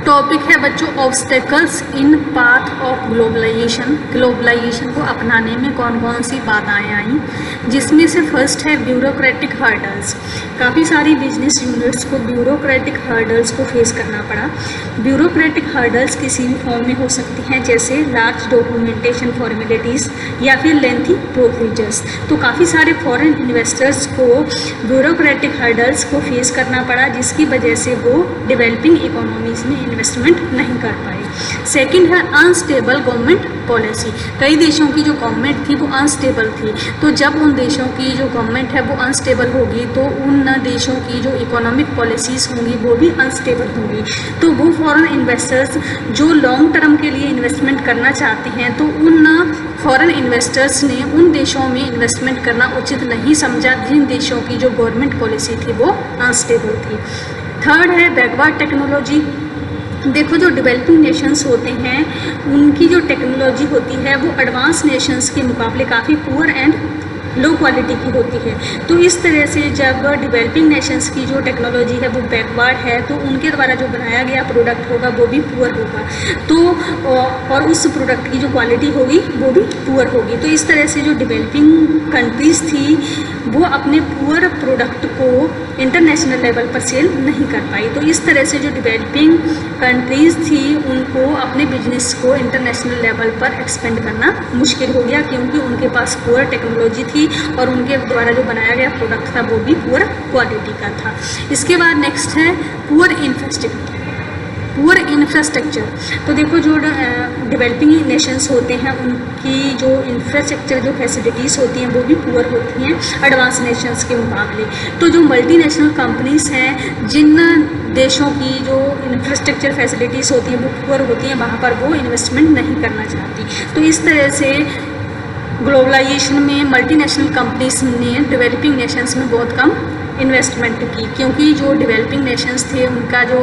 Topic है बच्चों obstacles in path of globalization. Globalization को अपनाने में कौन कौन सी बाधाएं आई, जिसमें से फर्स्ट है ब्यूरोक्रेटिक हर्डल्स। काफ़ी सारी बिजनेस यूनिट्स को ब्यूरोक्रेटिक हर्डल्स को फेस करना पड़ा। ब्यूरोक्रेटिक हर्डल्स किसी भी फॉर्म में हो सकती हैं, जैसे लार्ज डॉक्यूमेंटेशन फॉर्मेलिटीज़ या फिर लेंथी प्रोसीजर्स। तो काफ़ी सारे फॉरेन इन्वेस्टर्स को ब्यूरोक्रेटिक हर्डल्स को फेस करना पड़ा, जिसकी वजह से वो डेवलपिंग इकोनॉमीज़ में इन्वेस्टमेंट नहीं कर पाए। सेकंड है अनस्टेबल गवर्नमेंट पॉलिसी। कई देशों की जो गवर्नमेंट थी वो अनस्टेबल थी, तो जब उन देशों की जो गवर्नमेंट है वो अनस्टेबल होगी तो उन देशों की जो इकोनॉमिक पॉलिसीज़ होंगी वो भी अनस्टेबल होंगी। तो वो फॉरेन इन्वेस्टर्स जो लॉन्ग टर्म के लिए इन्वेस्टमेंट करना चाहते हैं, तो उन फॉरेन इन्वेस्टर्स ने उन देशों में इन्वेस्टमेंट करना उचित नहीं समझा जिन देशों की जो गवर्नमेंट पॉलिसी थी वो अनस्टेबल थी। थर्ड है बैकवर्ड टेक्नोलॉजी। देखो जो डेवलपिंग नेशंस होते हैं उनकी जो टेक्नोलॉजी होती है वो एडवांस नेशंस के मुकाबले काफ़ी पुअर एंड लो क्वालिटी की होती है। तो इस तरह से जब डेवलपिंग नेशंस की जो टेक्नोलॉजी है वो बैकवर्ड है, तो उनके द्वारा जो बनाया गया प्रोडक्ट होगा वो भी पुअर होगा, तो और उस प्रोडक्ट की जो क्वालिटी होगी वो भी पुअर होगी। तो इस तरह से जो डेवलपिंग कंट्रीज़ थी वो अपने पुअर प्रोडक्ट को इंटरनेशनल लेवल पर सेल नहीं कर पाई। तो इस तरह से जो डेवलपिंग कंट्रीज़ थी उनको अपने बिजनेस को इंटरनेशनल लेवल पर एक्सपेंड करना मुश्किल हो गया, क्योंकि उनके पास पुअर टेक्नोलॉजी थी और उनके द्वारा जो बनाया गया प्रोडक्ट था वो भी पुअर क्वालिटी का था। इसके बाद नेक्स्ट है पुअर इंफ्रास्ट्रक्चर। तो देखो जो डेवलपिंग नेशंस होते हैं उनकी जो इंफ्रास्ट्रक्चर जो फैसिलिटीज़ होती हैं वो भी पुअर होती हैं एडवांस नेशंस के मुकाबले। तो जो मल्टीनेशनल कंपनीज़ हैं जिन देशों की जो इंफ्रास्ट्रक्चर फैसिलिटीज़ होती हैं वो पुअर होती हैं, वहाँ पर वो इन्वेस्टमेंट नहीं करना चाहती। तो इस तरह से ग्लोबलाइजेशन में मल्टीनेशनल कंपनीज ने डेवलपिंग नेशंस में बहुत कम इन्वेस्टमेंट की, क्योंकि जो डेवलपिंग नेशंस थे उनका जो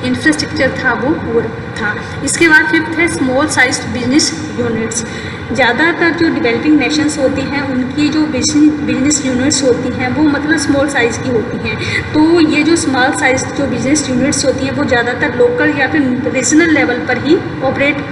इंफ्रास्ट्रक्चर था वो पुअर था। इसके बाद फिफ्थ है स्मॉल साइज बिजनेस यूनिट्स। ज़्यादातर जो डेवलपिंग नेशंस होती हैं उनकी जो बिजनेस यूनिट्स होती हैं वो मतलब स्मॉल साइज़ की होती हैं। तो ये जो स्मॉल साइज जो बिजनेस यूनिट्स होती हैं वो ज़्यादातर लोकल या फिर रीजनल लेवल पर ही ऑपरेट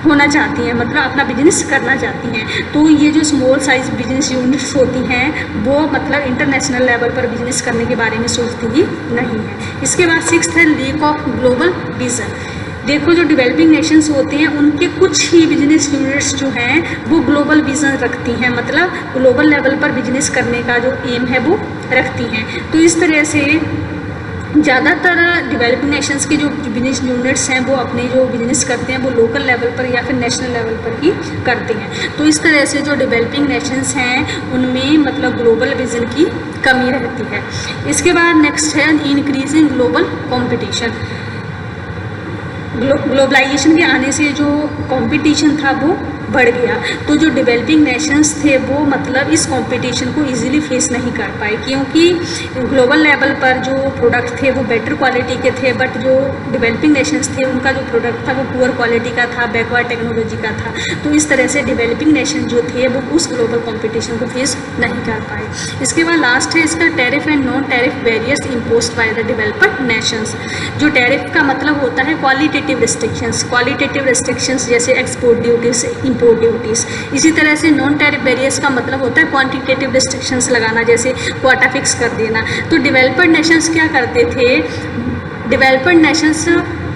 होना चाहती हैं, मतलब अपना बिजनेस करना चाहती हैं। तो ये जो स्मॉल साइज बिजनेस यूनिट्स होती हैं वो मतलब इंटरनेशनल लेवल पर बिजनेस करने के बारे में सोचती ही नहीं है। इसके बाद सिक्स्थ है लैक ऑफ ग्लोबल विजन। देखो जो डेवलपिंग नेशंस होते हैं उनके कुछ ही बिजनेस यूनिट्स जो हैं वो ग्लोबल विजन रखती हैं, मतलब ग्लोबल लेवल पर बिजनेस करने का जो एम है वो रखती हैं। तो इस तरह से ज़्यादातर डेवलपिंग नेशंस के जो बिजनेस यूनिट्स हैं वो अपने जो बिजनेस करते हैं वो लोकल लेवल पर या फिर नेशनल लेवल पर ही करते हैं। तो इस तरह से जो डेवलपिंग नेशंस हैं उनमें मतलब ग्लोबल विजन की कमी रहती है। इसके बाद नेक्स्ट है इंक्रीजिंग ग्लोबल कॉम्पिटिशन। ग्लोबलाइजेशन के आने से जो कंपटीशन था वो बढ़ गया, तो जो डेवलपिंग नेशंस थे वो मतलब इस कंपटीशन को इजीली फेस नहीं कर पाए, क्योंकि ग्लोबल लेवल पर जो प्रोडक्ट थे वो बेटर क्वालिटी के थे, बट जो डेवलपिंग नेशंस थे उनका जो प्रोडक्ट था वो पुअर क्वालिटी का था, बैकवर्ड टेक्नोलॉजी का था। तो इस तरह से डेवलपिंग नेशन जो थे वो उस ग्लोबल कंपटीशन को फेस नहीं कर पाए। इसके बाद लास्ट है इसका tariff and non tariff barriers imposed by the developed Nations. जो टैरिफ का मतलब होता है क्वालिटेटिव रिस्ट्रिक्शंस जैसे एक्सपोर्ट ड्यूटीज, इम्पोर्ट ड्यूटीज़। इसी तरह से नॉन टैरिफ बैरियर्स का मतलब होता है क्वांटिटेटिव रिस्ट्रिक्शंस लगाना, जैसे क्वाटा फिक्स कर देना। तो डेवलप्ड नेशंस क्या करते थे, डेवलप्ड नेशंस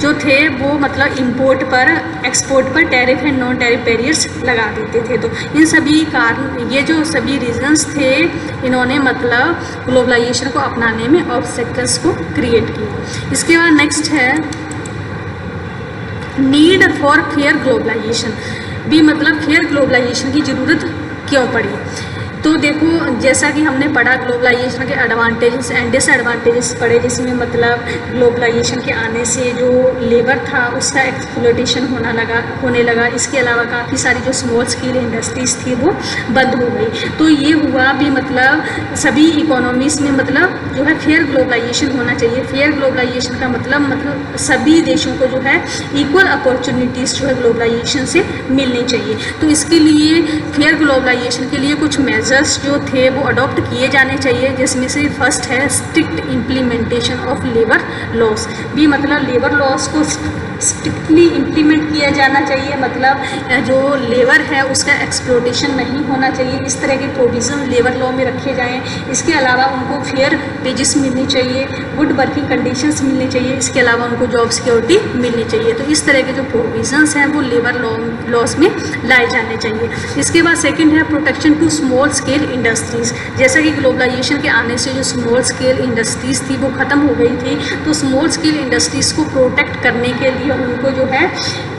जो थे वो मतलब इंपोर्ट पर एक्सपोर्ट पर tariff and non tariff barriers लगा देते थे। तो इन सभी कारण ये जो सभी रीजंस थे इन्होंने मतलब ग्लोबलाइजेशन को अपनाने में ऑब्स्टेकल्स को क्रिएट किया। इसके बाद नेक्स्ट है नीड फॉर फेयर ग्लोबलाइजेशन। भी मतलब फेयर ग्लोबलाइजेशन की ज़रूरत क्यों पड़ी। तो देखो जैसा कि हमने पढ़ा ग्लोबलाइजेशन के एडवांटेजेस एंड डिसएडवांटेजेस पढ़े, जिसमें मतलब ग्लोबलाइजेशन के आने से जो लेबर था उसका एक्सप्लॉयटेशन होने लगा। इसके अलावा काफ़ी सारी जो स्मॉल स्केल इंडस्ट्रीज़ थी वो बंद हो गई। तो ये हुआ भी मतलब सभी इकोनॉमीज़ में मतलब जो है फेयर ग्लोबलाइजेशन होना चाहिए। फेयर ग्लोबलाइजेशन का मतलब सभी देशों को जो है इक्वल अपॉर्चुनिटीज़ जो है ग्लोबलाइजेशन से मिलनी चाहिए। तो इसके लिए फेयर ग्लोबलाइजेशन के लिए कुछ मेजर मेजर्स जो थे वो अडॉप्ट किए जाने चाहिए, जिसमें से फर्स्ट है strict implementation of labour laws. भी मतलब लेबर लॉस को स्ट्रिक्टली इम्प्लीमेंट किया जाना चाहिए, मतलब जो लेबर है उसका एक्सप्लोटेशन नहीं होना चाहिए, इस तरह के प्रोविज़न लेबर लॉ में रखे जाएँ। इसके अलावा उनको फेयर वेजेस मिलनी चाहिए, गुड वर्किंग कंडीशंस मिलनी चाहिए, इसके अलावा उनको जॉब सिक्योरिटी मिलनी चाहिए। तो इस तरह के जो प्रोविज़न्स हैं वो लेबर लॉस में लाए जाने चाहिए। इसके बाद सेकंड है protection to small scale industries. जैसा कि ग्लोबलाइजेशन के आने से जो स्मॉल स्केल इंडस्ट्रीज़ थी वो ख़त्म हो गई थी, तो स्मॉल स्केल इंडस्ट्रीज़ को प्रोटेक्ट करने के लिए उनको जो है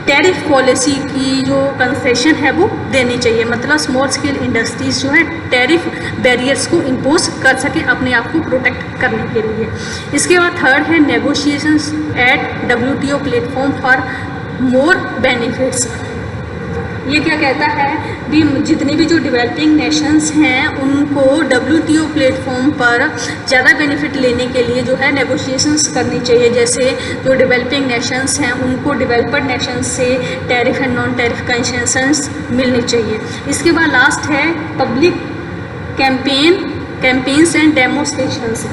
टैरिफ पॉलिसी की जो कंसेशन है वो देनी चाहिए, मतलब स्मॉल स्केल इंडस्ट्रीज़ जो है टैरिफ बैरियर्स को इम्पोज कर सके अपने आप को प्रोटेक्ट करने के लिए। इसके बाद थर्ड है negotiations at WTO platform for more benefits. ये क्या कहता है भी जितने भी जो डेवलपिंग नेशंस हैं उनको WTO प्लेटफॉर्म पर ज़्यादा बेनिफिट लेने के लिए जो है नेगोशिएशंस करनी चाहिए। जैसे जो डेवलपिंग नेशंस हैं उनको डेवलप्ड नेशंस से tariff and non tariff concessions मिलनी चाहिए। इसके बाद लास्ट है पब्लिक कैंपेन्स एंड डेमोस्ट्रेशंस।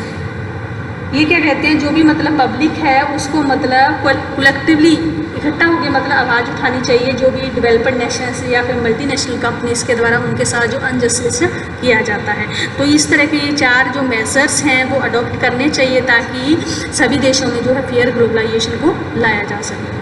ये क्या कहते हैं, जो भी मतलब पब्लिक है उसको मतलब कलेक्टिवली इकट्ठा होकर मतलब आवाज़ उठानी चाहिए, जो भी डेवलप्ड नेशंस या फिर मल्टीनेशनल कंपनीज के द्वारा उनके साथ जो अनजस्टिस किया जाता है। तो इस तरह के ये 4 जो मेजर्स हैं वो अडॉप्ट करने चाहिए ताकि सभी देशों में जो है फेयर ग्लोबलाइजेशन को लाया जा सके।